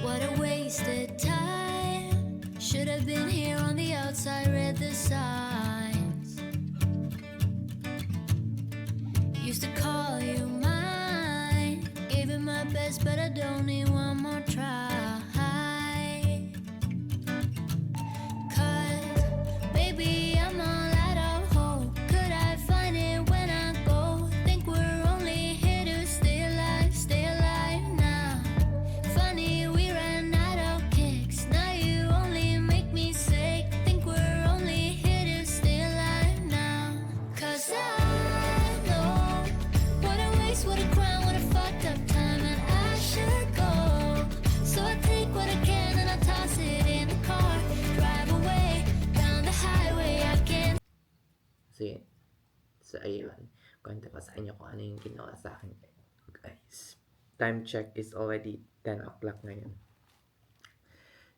What a wasted time. Should have been here on the outside, read the signs. Used to call you mine. Gave it my best, but I don't need one more try. Cause, baby, I'm all out of hope. Could I find it when I go? Think we're only here to stay alive now. Funny, we ran out of kicks. Now you only make me sick. Think we're only here to stay alive now. Cause I know what a waste, what a crime, what a fucked up time, and I should go. So I take what I can and I toss it in the car. Drive away down the highway I can. So ayun. Kwento ko sa inyo kung ano yung ginawa sa akin, guys. Time check is already 10 o'clock ngayon.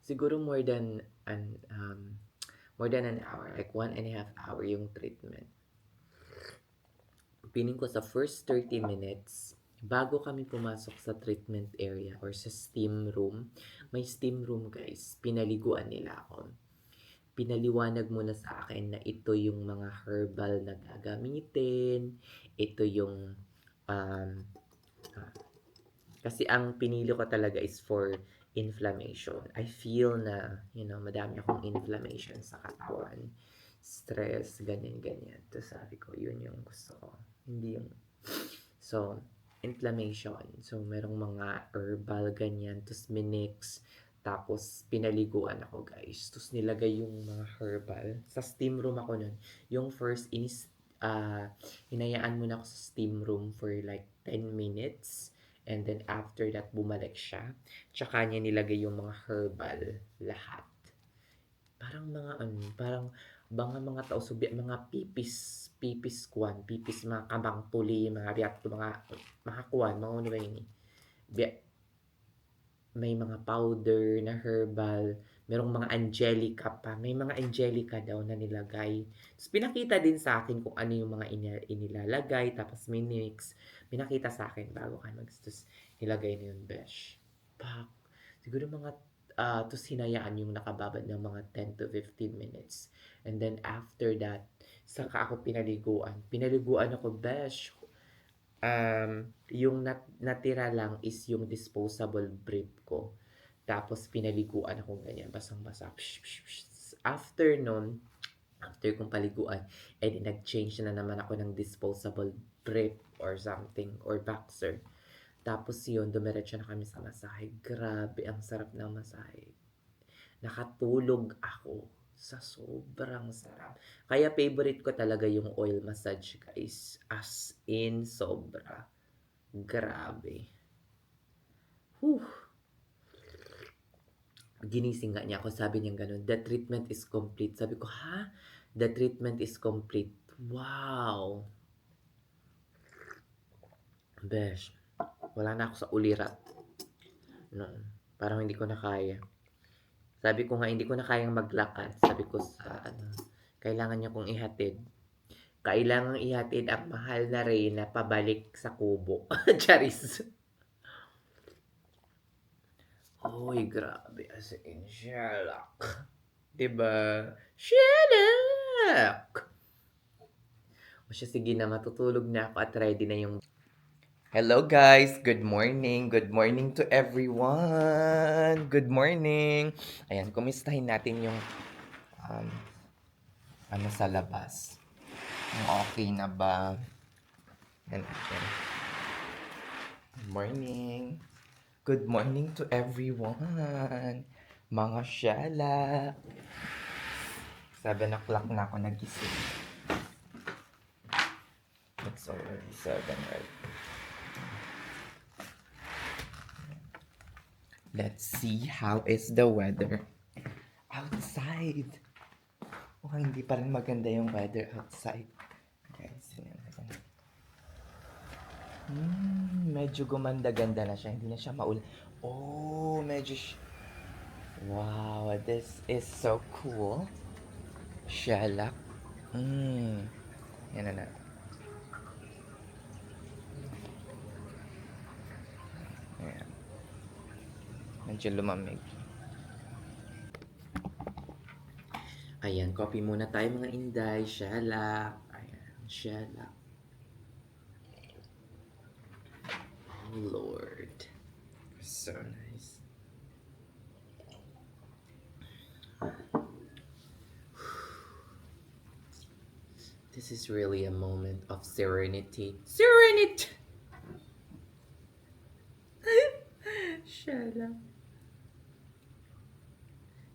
Siguro more than an hour, like 1.5 hour yung treatment. Piling ko sa first 30 minutes, bago kami pumasok sa treatment area or sa steam room, may steam room guys, pinaliguan nila ako. Pinaliwanag muna sa akin na ito yung mga herbal na gagamitin, ito yung, kasi ang pinili ko talaga is for inflammation. I feel na, madami akong inflammation sa katawan, stress, ganyan-ganyan. Tapos sabi ko, yun yung gusto ko. Hindi yung, so, inflammation. So, merong mga herbal, ganyan. Tapos minix. Tapos, pinaliguan ako, guys. Tapos, nilagay yung mga herbal. Sa steam room ako nun. Yung first, hinayaan muna ako sa steam room for like 10 minutes. And then, after that, bumalik siya. Tsaka niya nilagay yung mga herbal lahat. Parang mga tausubi, mga pipis mga kabang tuli, mga biyak, mga kuwan, mga ano ba yun may mga powder na herbal, merong mga angelica pa, may mga angelica daw na nilagay. Tapos pinakita din sa akin kung ano yung mga inilalagay, tapos may mix, pinakita sa akin bago ka tapos nilagay na yung besh. Pak, siguro mga tapos hinayaan yung nakababad ng mga 10 to 15 minutes. And then after that, saka ako pinaliguan. Pinaliguan ako, besh. Yung natira lang is yung disposable brief ko. Tapos pinaliguan ako ganyan, basang-basa. After nun, after kong paliguan, nag-change na naman ako ng disposable brief or something, or boxer. Tapos yun, dumiretso na kami sa masahe. Grabe, ang sarap ng masahe. Nakatulog ako sa sobrang sarap. Kaya favorite ko talaga yung oil massage, guys. As in, sobra. Grabe. Whew. Ginising nga niya ako, sabi niya ganun, the treatment is complete. Sabi ko, ha? The treatment is complete. Wow. Besh, wala na ako sa ulirat. No, parang hindi ko na kaya. Sabi ko nga, hindi ko na kayang maglakad. Sabi ko sa, kailangan niya kong ihatid. Kailangan ihatid ang mahal na Reyna pabalik sa kubo. Charis. Uy, grabe. As in, Sherlock. Diba? Sherlock! O siya, sige na, matutulog na ako at ready na yung... Hello guys! Good morning! Good morning to everyone! Good morning! Ayan, kumustahin natin yung sa labas. Yung okay na ba? Ayan. Good morning! Good morning to everyone! Mga Sherlock! 7 o'clock na ako nagising. It's already 7, right? Let's see how is the weather outside. Oh, hindi pa rin maganda yung weather outside. Guys, medyo gumanda-ganda na siya. Hindi na siya maulan. Oh, medyo wow, this is so cool. Sherlock. Yan na. Ayan. Medyo lumamig. Ayan, coffee muna tayo mga inday. Shalak. Ayan, shalak. Oh, Lord. So nice. This is really a moment of serenity. Serenity! Shalak.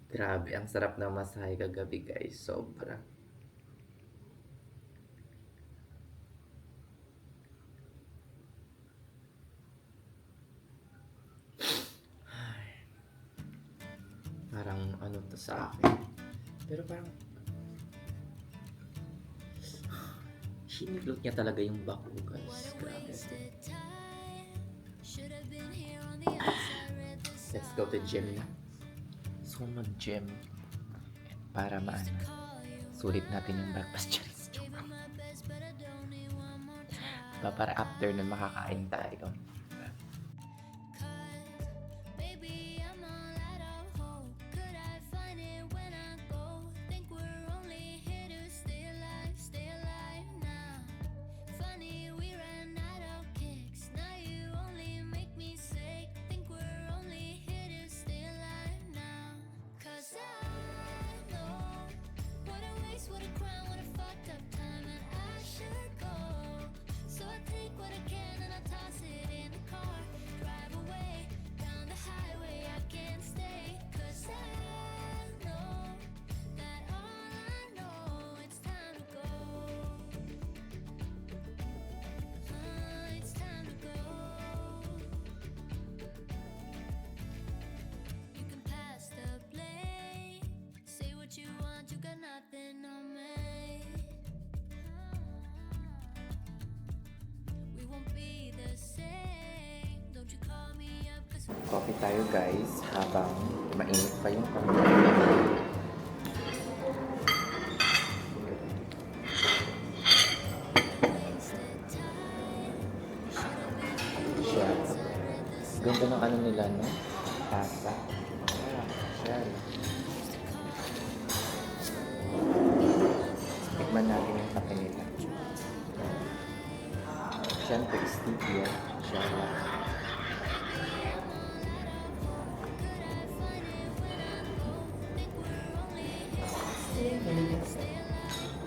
Grabe, ang sarap ng masahe kagabi guys. Sobra. Parang ano to sa akin. Pero parang hiniglot niya talaga yung back ko guys. Grabe. Let's go to gym na. So mag-gym para maano. Sulit natin yung breakfast challenge. Diba, para after nun makakain tayo. Baby, I'm all out of hope. Could I find it when I go? Think we're only here to stay alive now. Funny, we ran out of kicks. Now you only make me sick. Think we're only here to stay alive now. 'Cause I know what a waste, what a crime, what a fucked up time, and I should go. So I take what I can and I toss it in the car. Drive away down the highway, I can't stay. 'Cause I know that all I know, it's time to go. It's time to go. You can pass the blame. Say what you want, you got nothing on me. We won't be the same. Don't you call me up 'cause Coffee tayo guys habang mainit pa yung kape. Siya. Ganda ng ano nila, no? Tasa. Siya. Tikman natin yung kape nila. Siyempre, stevia. Siya.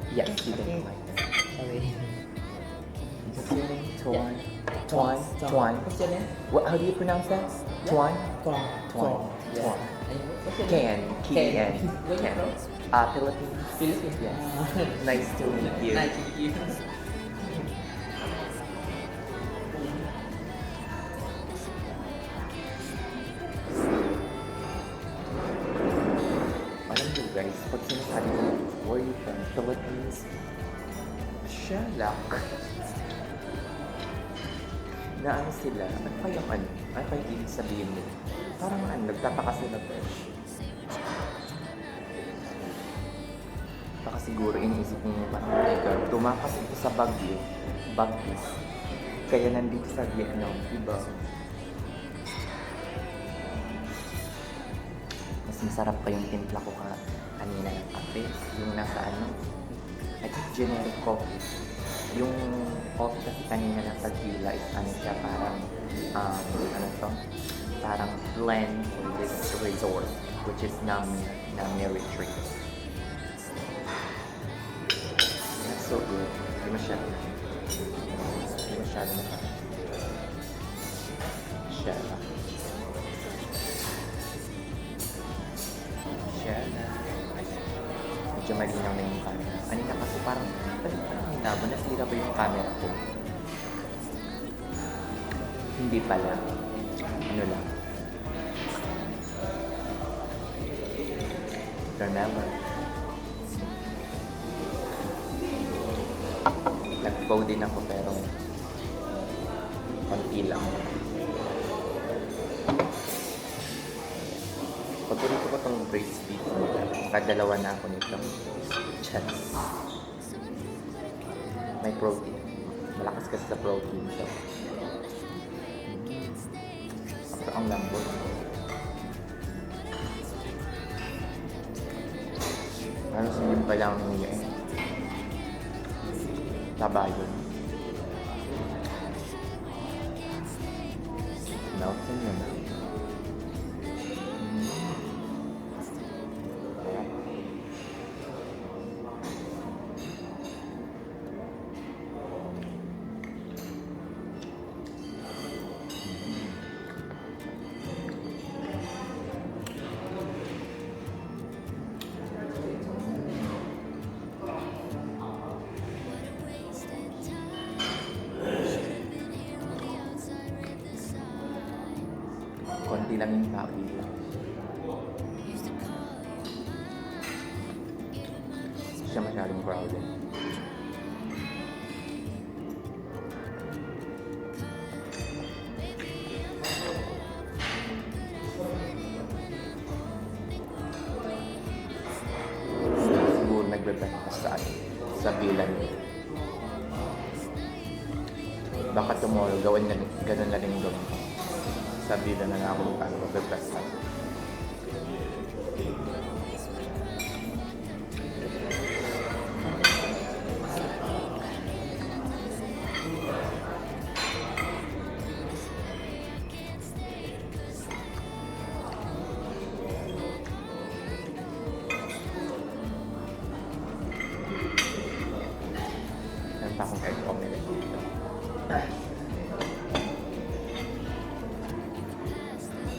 Yes, you can. Sorry. What's your name? Tuan. Tuan. Tuan. What's your name? What? How do you pronounce that? Tuan. Tuan. Tuan. Yeah. Tuan. And what's your Ken. name? K-E-N. Where you Ken. from? Philippines. Philippines. Yes. Ah. Nice to meet you. Nice to meet you. Alam niyo guys, pag sinasabi ko, where you from? Philippines? Shalak. Na ano sila? Ano kayang ano? Ano kayang ibig sabihin nila? Parang ano, nagtataka sila fresh. Baka siguro iniisip niyo parang, oh my God, tumakas ito sa Baguio. Baguio. Kaya nandito sa Vietnam, diba? Mas masarap pa yung timpla ko kanina ng kape. Yung nasa ano, I think generic coffee. Yung coffee kasi kanina nasa Villa is ano siya, parang, ano to? Parang blend with resort, which is Nami Retreat. That's so good. Hindi masyado. Hindi masyado na siya. Siya na. Medyo malinaw na yung camera. Kanina kasi parang hinawa, nasira ba yung camera ko? Hindi pala. Ano lang. Remember. Nag-bow din ako pero konti lang. Paborito ko tong braised beef. Kadalawa na ako nito. Chance. May protein. Malakas kasi sa protein. So, ang lambot. Ano silip pa lang niya eh. Taba yun. Melton yun na. Konti lang yung tao dito. Hindi siya masyadong crowded. Siguro nagbe-breakfast sa bilan. Baka tomorrow gawin na ganun na rin doon. Sa bilan na nga ako paano magbe-breakfast. Meron pa akong egg omelette dito.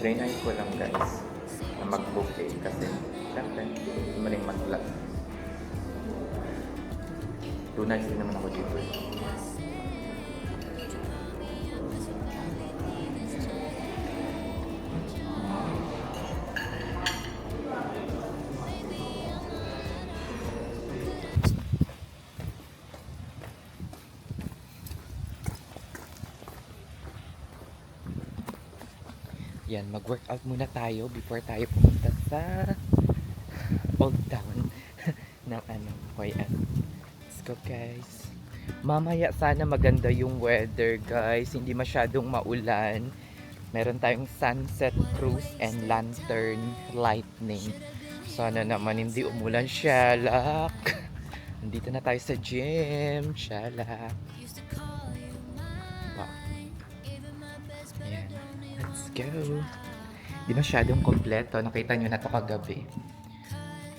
Trinay ko lang guys na mag-buffet kasi syempre hindi mo rin mag-vlog. 2 nights din naman ako dito. Yan, mag-workout muna tayo before tayo pumunta sa Old Town ng Hoi An. Let's go guys. Mamaya sana maganda yung weather guys, hindi masyadong maulan. Meron tayong sunset cruise and lantern lightning. Sana naman hindi umulan, syalak. Nandito na tayo sa gym, syalak. Ayan. Let's go. Di masyadong kompleto. Nakita nyo na to kagabi.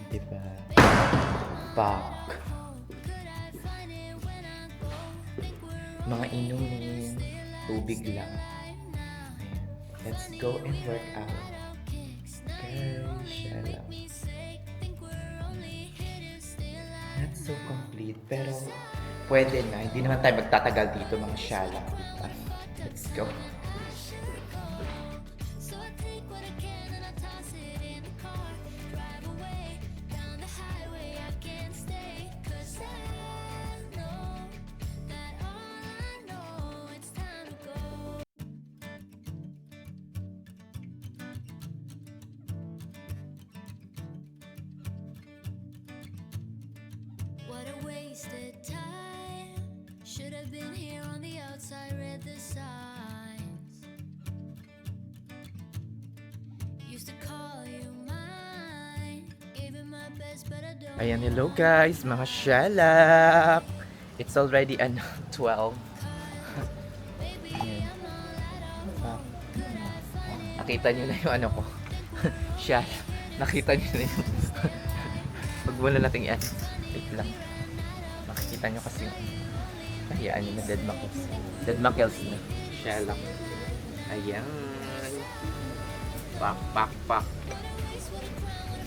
Diba? Pak. Mga inumin. Tubig lang. Ayan. Let's go and work out. Okay, shallow. Not so complete. Pero pwede na. Hindi naman tayo magtatagal dito mga shallow. Diba? Let's go. So I take what I can and I toss it in the car. Drive away down the highway. I can't stay 'cause I know that all I know it's time to go. What a wasted time. Should have been here on the outside, read the signs. Used to call you mine, gave it my best, but I don't. Ayan, hello guys, mga shalak. It's already 12. Ayan. Nakita nyo na yung ano ko. Shalak. Nakita nyo na yung pag wala nating yan. Wait lang. Makikita nyo kasi hayaan nyo na dead muckles. Dead muckles na. Shalak. Ayan. Pak, pak, pak.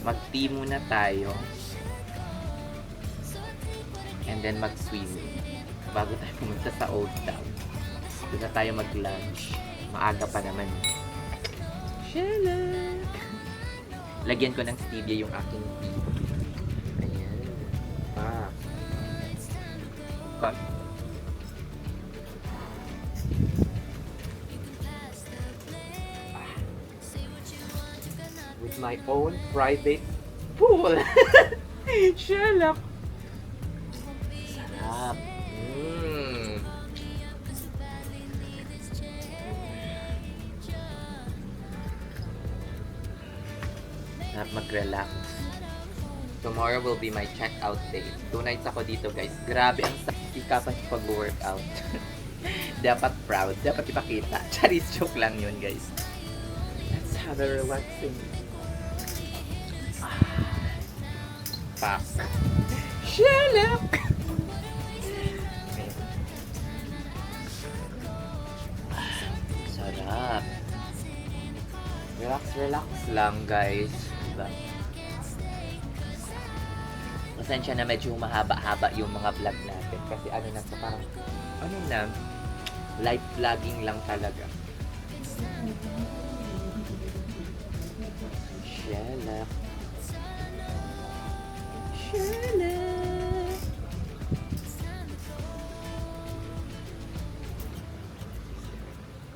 Mag-tea muna tayo. And then mag-swim. Bago tayo pumunta sa Old Town. Doon na tayo mag-lunch. Maaga pa naman. Shalak! Lagyan ko ng stevia yung aking tea. Ayan. Ah. Cut. With my own private pool. Shalak! Sarap. Sarap mag-relax. Tomorrow will be my check-out day. 2 nights ako dito, guys. Grabe ang sakit ka pa pag-workout. Dapat proud. Dapat ipakita. Charis, joke lang yun, guys. Let's have a relaxing. Pak. Shalak! Sarap. Relax lang, guys. Diba? Pasensya na medyo mahaba-haba yung mga vlog natin. Kasi ano na to, parang, ano na, live vlogging lang talaga. Shalak. Shalak.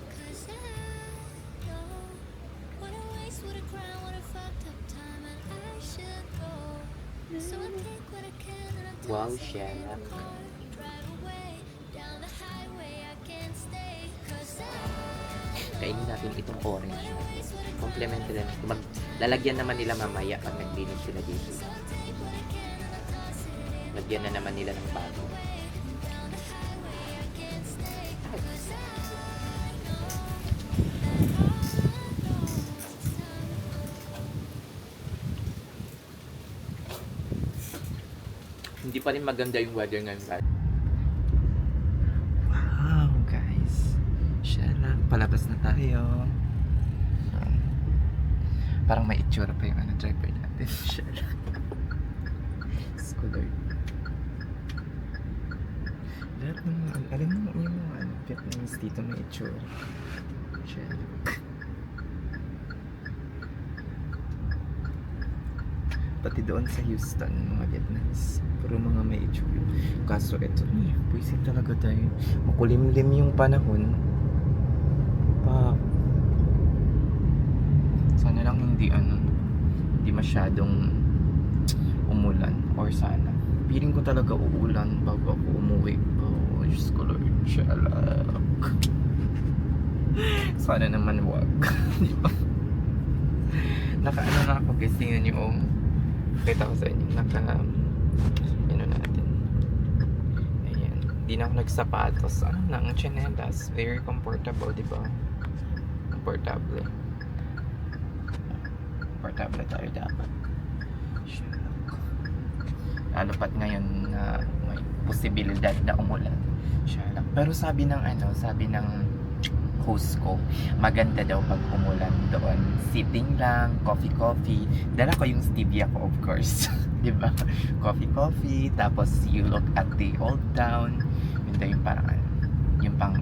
Cause I know what a waste, what a crime, what a fucked up time, and I should go. So I take what I can and I toss Wow, away Shalak. the more. Drive away down the highway, I can't stay. Cause I Kainin natin itong orange. Complementary lang. Lalagyan naman nila mamaya pag naglinis sila dito. Lagyan na naman nila ng bago. Hindi pa rin maganda yung weather ngayon, guys. Wow, guys. Shala, palabas na tayo. Parang may itsura pa yung driver natin. Shala. Scholar. Lahat ng alam mo yung Vietnamese dito may itsura. Shala. Pati doon sa Houston, mga Vietnamese. Puro mga may itsura. Kaso ito, puwisit talaga tayo. Makulimlim yung panahon. Sana lang hindi masyadong umulan. Or sana. Piling ko talaga uulan bago ako umuwi. Oh, Diyos ko Lord. Shalak. Sana naman wag. Di ba? Nakaano na ako guys. Tingnan niyo kita ko sa inyo. Ano natin. Ayan. Hindi na ako nagsapatos. Ano na ang chinelas. Very comfortable, di ba? Comfortable tayo dapat. Lalo pat ngayon na may posibilidad na umulan. Pero sabi ng host ko, maganda daw pag umulan doon. Sitting lang, coffee. Dala ko yung stevia ko, of course. Diba? Coffee. Tapos you look at the old town. Yun daw yung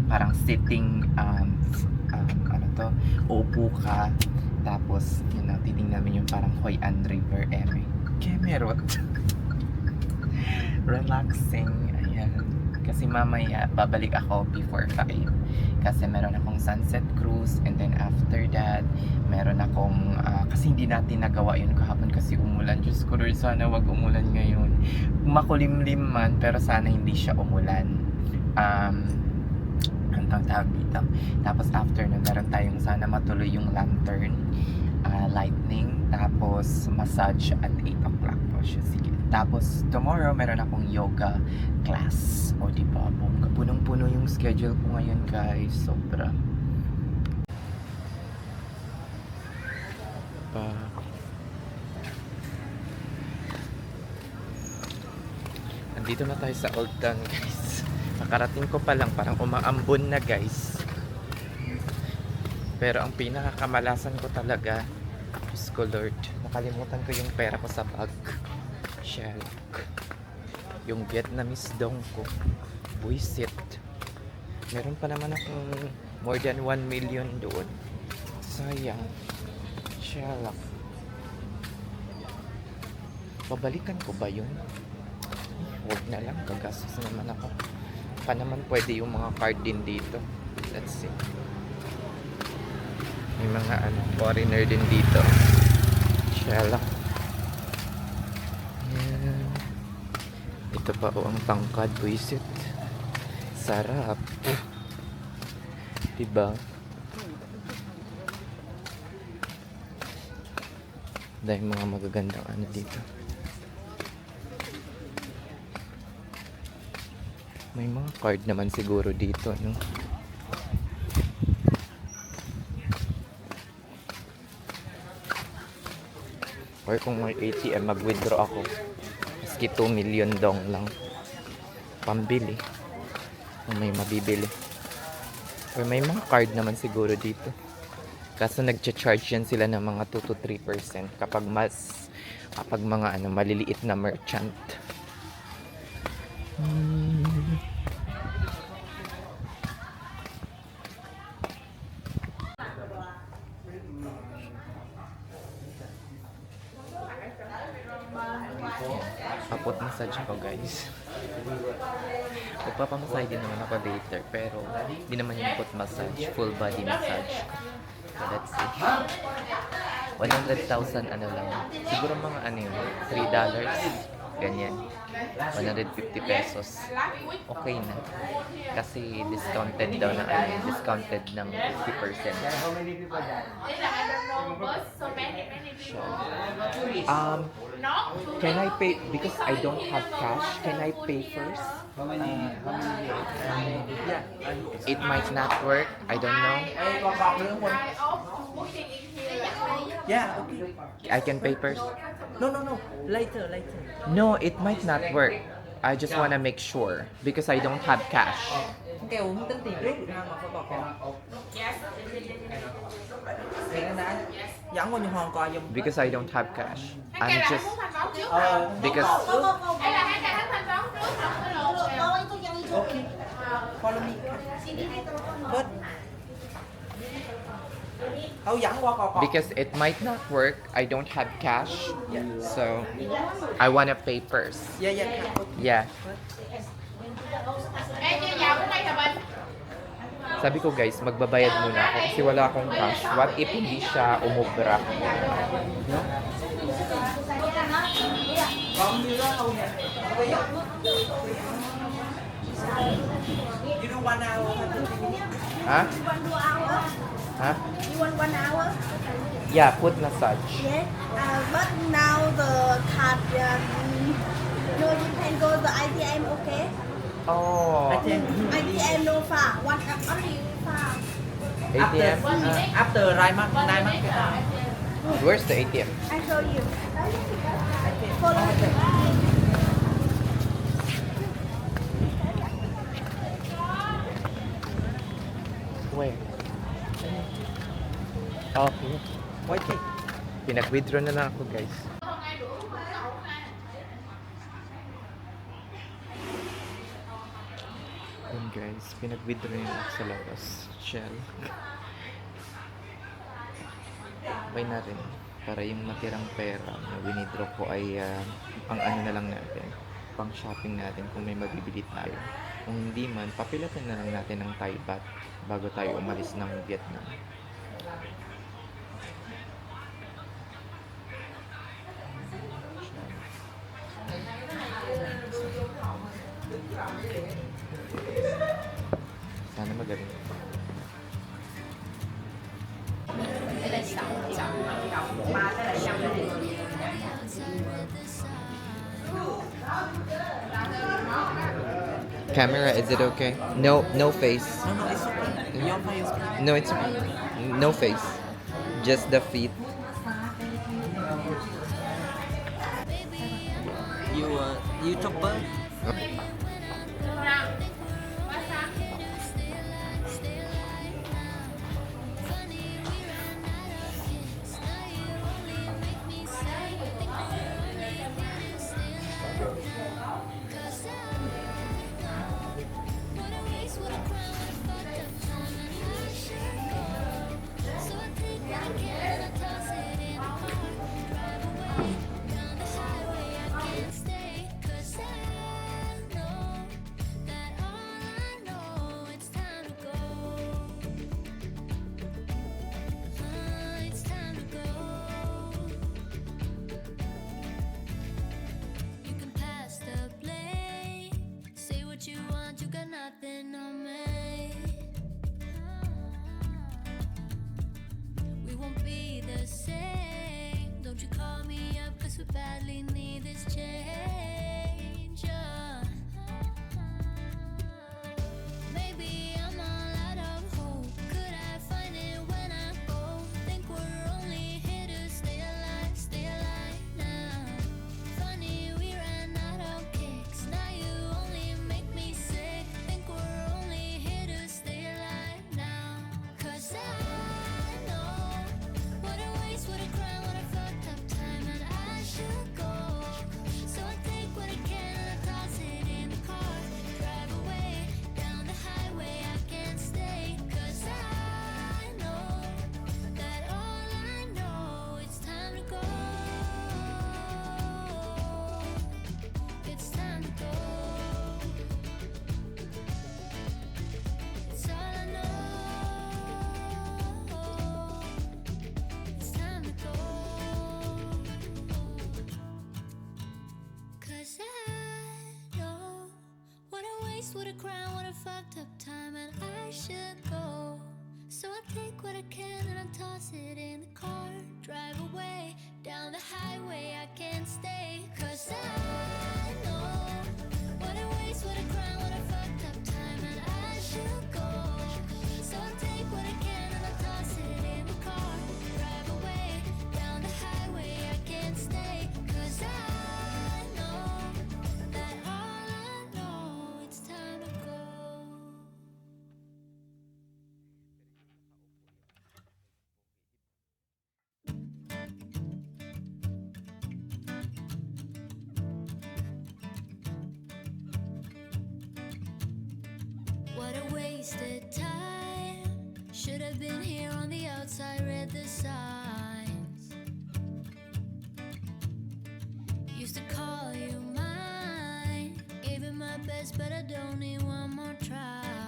parang sitting, uupo ka. Tapos, titingnan namin yung parang Hoi An River area. Kemerot. Relaxing. Ayan. Kasi mamaya, babalik ako before 5. Kasi meron akong sunset cruise. And then after that, meron akong, kasi hindi natin nagawa yun kahapon kasi umulan. Diyos ko Lord, sana wag umulan ngayon. Makulimlim man, pero sana hindi siya umulan. Ang tawag dito. Tapos after na meron tayong sana matuloy yung lantern, lightning, tapos massage at 8 o'clock po siya. Sige. Tapos tomorrow meron akong yoga class. O diba, punong-puno yung schedule ko ngayon guys. Sobra. Andito na tayo sa Old Town guys. Nakarating ko pa lang, parang umaambon na guys. Pero ang pinakakamalasan ko talaga, Diyos ko Lord, nakalimutan ko yung pera ko sa bag. Shalak. Yung Vietnamese dong ko. Buisit. Meron pa naman akong more than 1 million doon. Sayang. Shalak. Babalikan ko ba yun? Huwag na lang, gagastos naman ako. Pa naman pwede yung mga card din dito. Let's see. May mga foreigner din dito. Shala. Ayan. Ito pa ang tangkad, buisit. Sarap. Diba? Dahil mga magagandang dito. May mga card naman siguro dito, no? Or kung may ATM, mag-withdraw ako. Maski 2 million dong lang. Pambili. Kung may mabibili. Or may mga card naman siguro dito. Kaso nagcha-charge yan sila ng mga 2 to 3% kapag mga maliliit na merchant. Papot massage ako, guys. Magpapamassage din naman ako later, pero hindi naman yung foot massage, full body massage. So let's see. 100,000 lang. Siguro mga yun, $3. Ganyan. 150 pesos. Okay na. Kasi discounted daw na discounted ng 50%. So, can I pay, because I don't have cash, can I pay first? It might not work. I don't know. Yeah, okay. I can pay first. No. Later. No, it might not work. I just want to make sure because I don't have cash. Kêu không tính tiền trước Việt Nam mà phải có con. Tiền đã. Dẫn bao nhiêu hòn coi giùm. Because I don't have cash. I'm just because Okay. Follow me. But dẫn qua cò. because it might not work. I don't have cash. So I want to pay first. Yeah. Yeah. Sabi ko guys, magbabayad muna ako kasi wala akong cash. What if hindi siya umubra? No? You do 1 hour. Ha? Ha? You want 1 hour? Yeah, foot massage. Yes. But now the card, no, you can go the ITM, okay? Oh, ITM no far. One only far. ATM? After 9 months. Where's the ATM? I show you. Follow me. Where? Okay. Okay. Pinag-withdraw na lang ako guys. Yun guys, pinag-withdraw na ako sa labas. Shell. Buy na rin. Para yung natirang pera na winidraw ko ay ang na lang natin. Pang shopping natin kung may mabibili tayo. Kung hindi man, papilatin na lang natin ng Thai baht bago tayo umalis ng Vietnam. Sana magaling. Camera, is it okay? No face. No, it's okay. Your face. No, it's no face. Just the feet. You YouTuber? waste, what a crime, what a fucked up time, and I should go. So I take what I can and I toss it in the car. Drive away down the highway, I can't stay. 'Cause I know what a waste, what a crime, what a fucked up time, and I should go. So I take what I can and I toss it in the car. Drive away down the highway, I can't stay. 'Cause I know that all I know, it's time to go. What a wasted time. Should have been here on the outside, read the signs. Used to call you mine. Gave it my best, but I don't need one more try.